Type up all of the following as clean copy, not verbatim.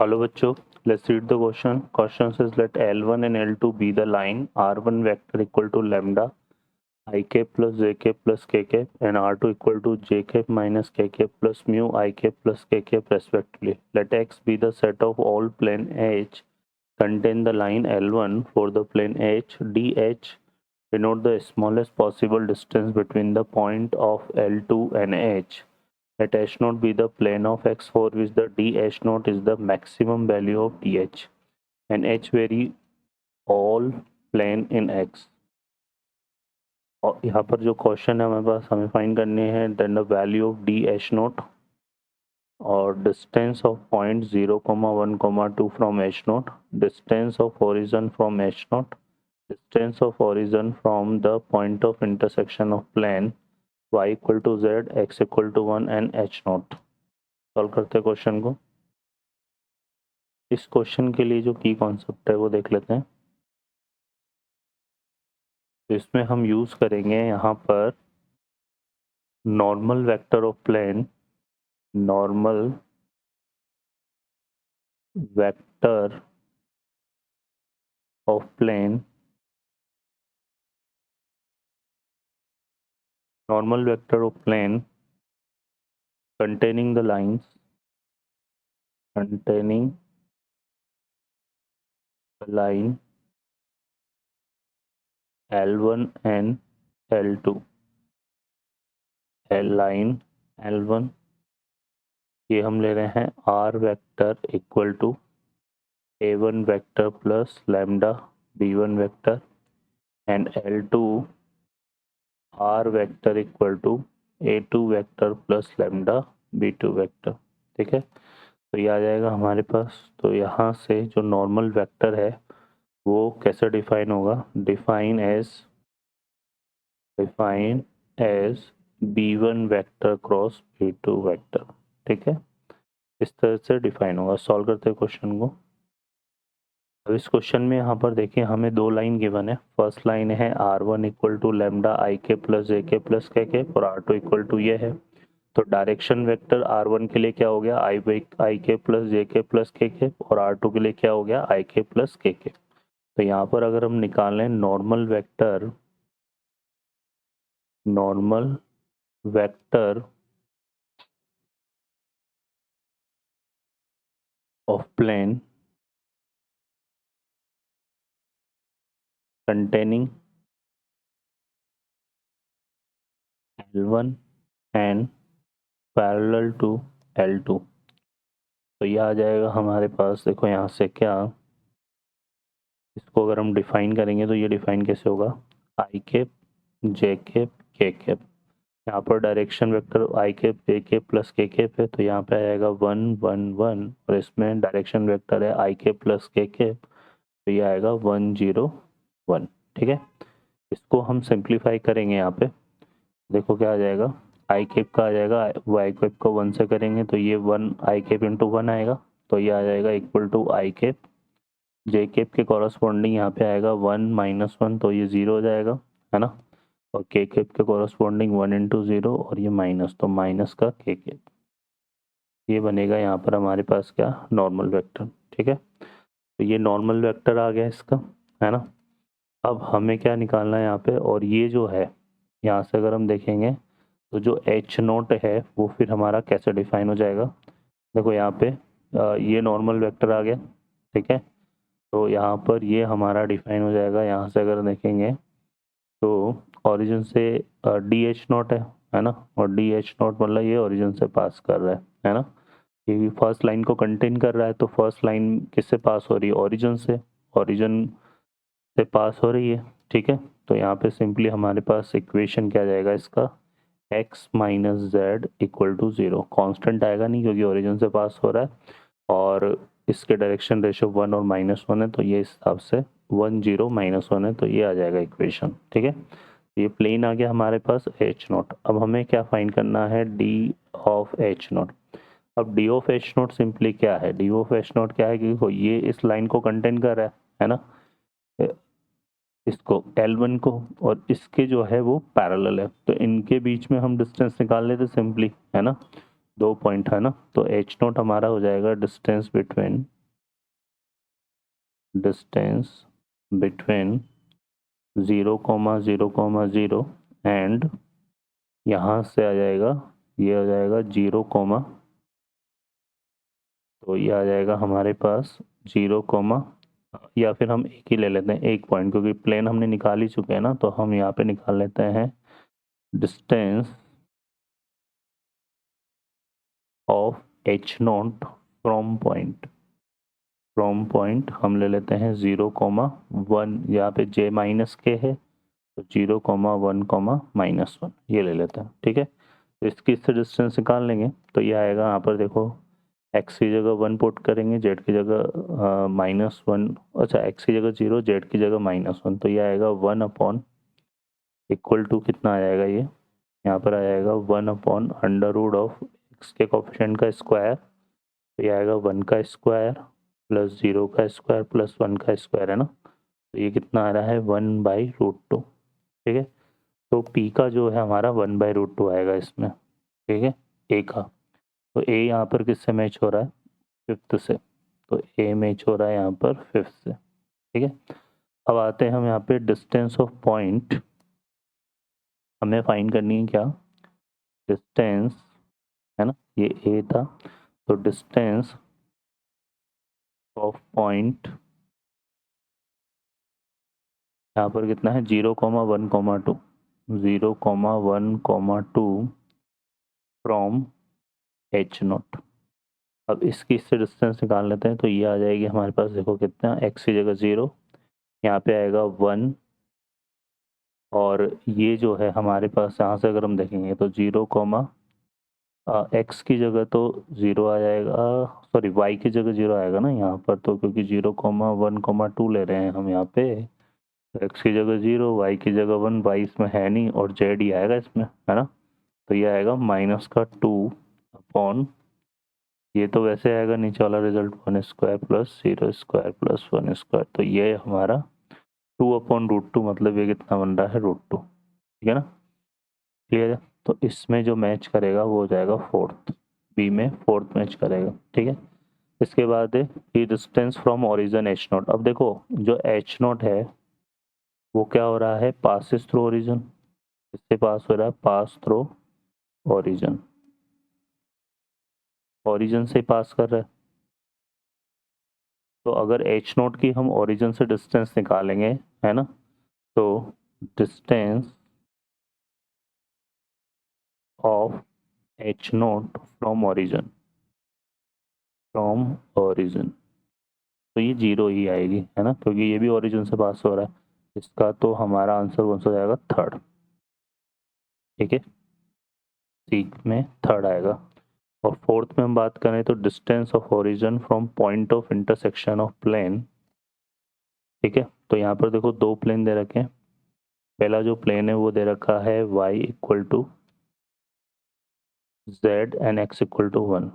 Hello बच्चों, let's read the question. Question says let L1 and L2 be the line R1 vector equal to lambda I cap plus j cap plus k cap and R2 equal to j cap minus k cap plus mu I cap plus k cap respectively. Let X be the set of all plane H contain the line L1 for the plane H. DH denote the smallest possible distance between the point of L2 and H. Let H naught be the plane of X for which the DH naught is the maximum value of DH and H vary all plane in X. और यहाँ पर जो question है हमारे पास हमें find करने हैं then the value of DH naught और distance of point 0,1,2 from H naught, distance of origin from H naught, distance of origin from the point of intersection of plane y equal to z, x equal to 1 and h naught. Solve करते हैं question को. इस question के लिए जो की concept है वो देख लेते हैं. तो इसमें हम यूज करेंगे यहाँ पर normal vector of plane, normal vector of plane, normal vector of plane containing the lines, containing the line L1 and L2. line L1 ये हम ले रहे हैं R vector equal to A1 vector plus lambda B1 vector and L2 R vector equal to A2 vector plus lambda B2 vector. ठीक है, तो ये आ जाएगा हमारे पास. तो यहाँ से जो नॉर्मल वेक्टर है वो कैसे डिफाइन होगा? Define as B1 vector cross B2 vector. ठीक है, इस तरह से डिफाइन होगा. सॉल्व करते हैं क्वेश्चन को. अब इस क्वेश्चन में यहाँ पर देखिए हमें दो लाइन गिवन है. फर्स्ट लाइन है R1 इक्वल टू लैम्डा आई के प्लस जे के प्लस के और R2 इक्वल टू ये है. तो डायरेक्शन वेक्टर R1 के लिए क्या हो गया? आई के प्लस जे के प्लस के और R2 के लिए क्या हो गया? आई के प्लस के. तो यहाँ पर अगर हम निकालें normal vector of plane containing L1 and parallel to L2. तो ये आ जाएगा हमारे पास. देखो यहाँ से क्या, इसको अगर हम डिफाइन करेंगे तो ये डिफाइन कैसे होगा? आई केप जे केप के केप. यहाँ पर डायरेक्शन वेक्टर आई केप जे केप प्लस के केप है तो यहाँ पे आएगा 1 1 1 और इसमें डायरेक्शन वेक्टर है आई केप प्लस के केप तो ये आएगा 1 0 1. ठीक है, इसको हम सिंप्लीफाई करेंगे. यहाँ पे देखो क्या आ जाएगा? आई केप का आ जाएगा, वाई केप को 1 से करेंगे तो ये 1 आई केप इंटू 1 आएगा तो ये आ जाएगा equal to i cap. J cap के कॉरस्पॉन्डिंग यहाँ पे आएगा 1 माइनस 1 तो ये 0 हो जाएगा, है ना. और के केप के कॉरस्पॉन्डिंग 1 इंटू 0 और ये माइनस, तो माइनस का के केप. ये बनेगा यहाँ पर हमारे पास क्या? Normal vector. ठीक है, तो ये नॉर्मल वेक्टर आ गया इसका, है ना. अब हमें क्या निकालना है यहाँ पे? और ये जो है यहाँ से अगर हम देखेंगे तो जो H नोट है वो फिर हमारा कैसे डिफाइन हो जाएगा? देखो यहाँ पे ये नॉर्मल वेक्टर आ गया. ठीक है, तो यहाँ पर ये हमारा डिफाइन हो जाएगा. यहाँ से अगर देखेंगे तो ओरिजिन से DH नोट है ना, और DH नोट मतलब ये ओरिजिन से पास कर रहा है ना. ये फर्स्ट लाइन को कंटेन कर रहा है तो फर्स्ट लाइन किससे पास हो रही है? ओरिजिन से. ओरिजिन से पास हो रही है. ठीक है, तो यहाँ पे सिंपली हमारे पास इक्वेशन क्या जाएगा इसका? x minus z equal to 0. Constant आएगा नहीं क्योंकि ओरिजिन से पास हो रहा है और इसके डायरेक्शन रेशियो 1 और -1 है तो ये इस हिसाब से 1 0 -1 है तो ये आ जाएगा इक्वेशन. ठीक है, ये प्लेन आ गया हमारे पास H नोट. अब हमें क्या फाइंड करना है? D of H note. अब D of H note simply क्या है? D ऑफ H नोट क्या है कि ये इस लाइन को कंटेन कर रहा है ना, इसको L1 को, और इसके जो है वो पैरेलल है तो इनके बीच में हम डिस्टेंस निकाल लेते सिंपली, है ना. 2 पॉइंट है ना, तो एच नोट हमारा हो जाएगा डिस्टेंस बिटवीन 0,0,0 एंड यहाँ से आ जाएगा, ये आ जाएगा 0, तो ये आ जाएगा हमारे पास 0, या फिर हम एक ही ले लेते हैं, 1 पॉइंट, क्योंकि प्लेन हमने निकाल ही चुके हैं ना, तो हम यहाँ पे निकाल लेते हैं distance of H note from point हम ले लेते हैं 0,1, यहाँ पे j माइनस के है, तो 0,1, -1 ये ले लेते हैं, ठीक है। तो इसकी इससे डिस्टेंस निकाल लेंगे, तो ये आएगा यहाँ पर देखो, x की जगह 1 पुट करेंगे, z की जगह -1, अच्छा x की जगह 0, z की जगह -1, तो ये आएगा 1 अपॉन इक्वल टू कितना आ जाएगा, ये यहाँ पर आ जाएगा 1 upon under root of x के कोफिशिएंट का स्क्वायर, तो ये आएगा 1 का स्क्वायर प्लस 0 का स्क्वायर प्लस 1 का स्क्वायर, है ना, तो ये कितना आ रहा है 1/√2, ठीक है। तो p का जो है हमारा 1/√2 आएगा इसमें, ठीक है, a का। तो a यहाँ पर किससे मैच हो रहा है, 5th से, तो a मैच हो रहा है यहाँ पर 5th से, ठीक है। अब आते हैं हम यहाँ पे डिस्टेंस ऑफ पॉइंट, हमें फाइंड करनी है क्या, डिस्टेंस, है ना, ये a था, तो डिस्टेंस ऑफ पॉइंट यहाँ पर कितना है 0,1,2, 0,1,2 फ्रॉम एच नोट। अब इसकी इससे डिस्टेंस निकाल लेते हैं, तो ये आ जाएगी हमारे पास, देखो कितना, x की जगह 0, यहाँ पे आएगा 1, और ये जो है हमारे पास यहाँ से अगर हम देखेंगे तो 0, x की जगह तो 0 आ जाएगा, सॉरी y की जगह 0 आएगा ना यहाँ पर, तो क्योंकि 0,1,2 ले रहे हैं हम यहाँ पे, तो x की जगह 0, y की जगह 1, y इसमें है नहीं, और z ही आएगा इसमें, है ना, तो ये आएगा -2 अपॉन, ये तो वैसे आएगा नीचे वाला रिजल्ट 1² प्लस 0² प्लस 1², तो ये हमारा 2/√2, मतलब ये कितना बन रहा है √2, ठीक है ना, क्लियर है। तो इसमें जो मैच करेगा वो हो जाएगा 4th, बी में 4th मैच करेगा, ठीक है। इसके बाद है कि distance from origin H note. अब देखो जो एच नोट है वो क्या हो रहा है, पासिस थ्रू ओरिजिन, इससे पास हो रहा है, पास थ्रू ओरिजिन, ओरिजिन से पास कर रहा है। तो अगर एच नोट की हम ओरिजिन से डिस्टेंस निकालेंगे, है ना, तो distance of H note from origin, तो ये 0 ही आएगी, है ना, क्योंकि ये भी ओरिजिन से पास हो रहा है। इसका तो हमारा आंसर कौन सा हो जाएगा, 3rd, ठीक है, सी में 3rd आएगा। और 4th में हम बात करें तो distance of origin from point of intersection of plane, ठीक है। तो यहाँ पर देखो 2 प्लेन दे रखे हैं, पहला जो प्लेन है वो दे रखा है y equal to z and x equal to 1,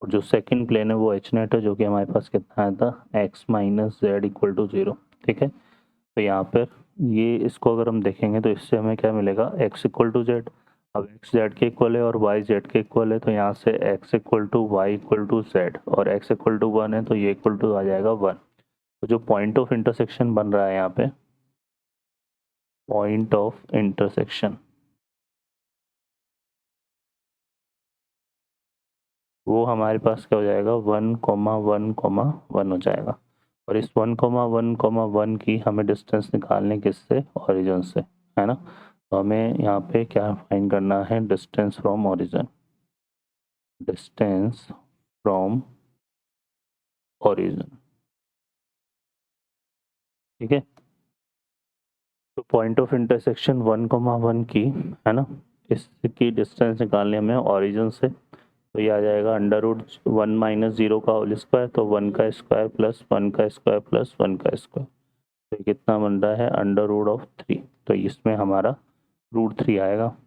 और जो सेकंड प्लेन है वो एच नेट है, जो कि हमारे पास कितना आया था, x minus z equal to 0, ठीक है। तो यहाँ पर ये इसको अगर हम देखेंगे तो इससे हमें क्या मिलेगा, x इक्वल टू जेड, अब x जेड के इक्वल है और y जेड के इक्वल है, तो यहाँ से x equal to y equal to z, और x इक्वल टू 1 है, तो ये इक्वल टू आ जाएगा 1। तो जो पॉइंट ऑफ इंटरसेक्शन बन रहा है यहाँ पे, पॉइंट ऑफ इंटरसेक्शन, वो हमारे पास क्या हो जाएगा, 1,1,1 हो जाएगा। और इस 1,1,1 की हमें डिस्टेंस निकालने किससे, ओरिजिन से, है ना। तो हमें यहाँ पे क्या फाइंड करना है, distance from origin, distance from origin, ठीक है। तो पॉइंट ऑफ इंटरसेक्शन 1,1 की, है ना, इसकी डिस्टेंस निकालने हमें ओरिजिन से, तो ये आ जाएगा √1 माइनस 0 का होल स्क्वायर, तो 1 का स्क्वायर प्लस 1 का स्क्वायर प्लस 1 का स्क्वायर, तो ये कितना बन रहा है √3, तो इसमें हमारा √3 आएगा,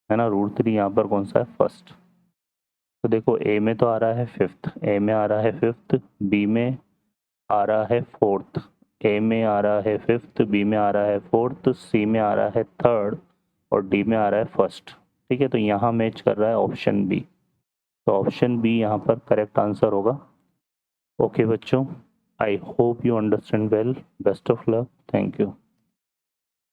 है ना। √3 यहाँ पर कौन सा है, फर्स्ट। तो देखो ए में तो आ रहा है 5th, ए में आ रहा है 5th, बी में आ रहा है 4th, ए में आ रहा है 5th, बी में आ रहा है 4th, सी में आ रहा है 3rd, और डी में आ रहा है 1st, ठीक है, तो यहाँ मैच कर रहा है ऑप्शन बी, तो ऑप्शन बी यहाँ पर करेक्ट आंसर होगा। ओके बच्चों, I hope you understand well, best of luck, thank you.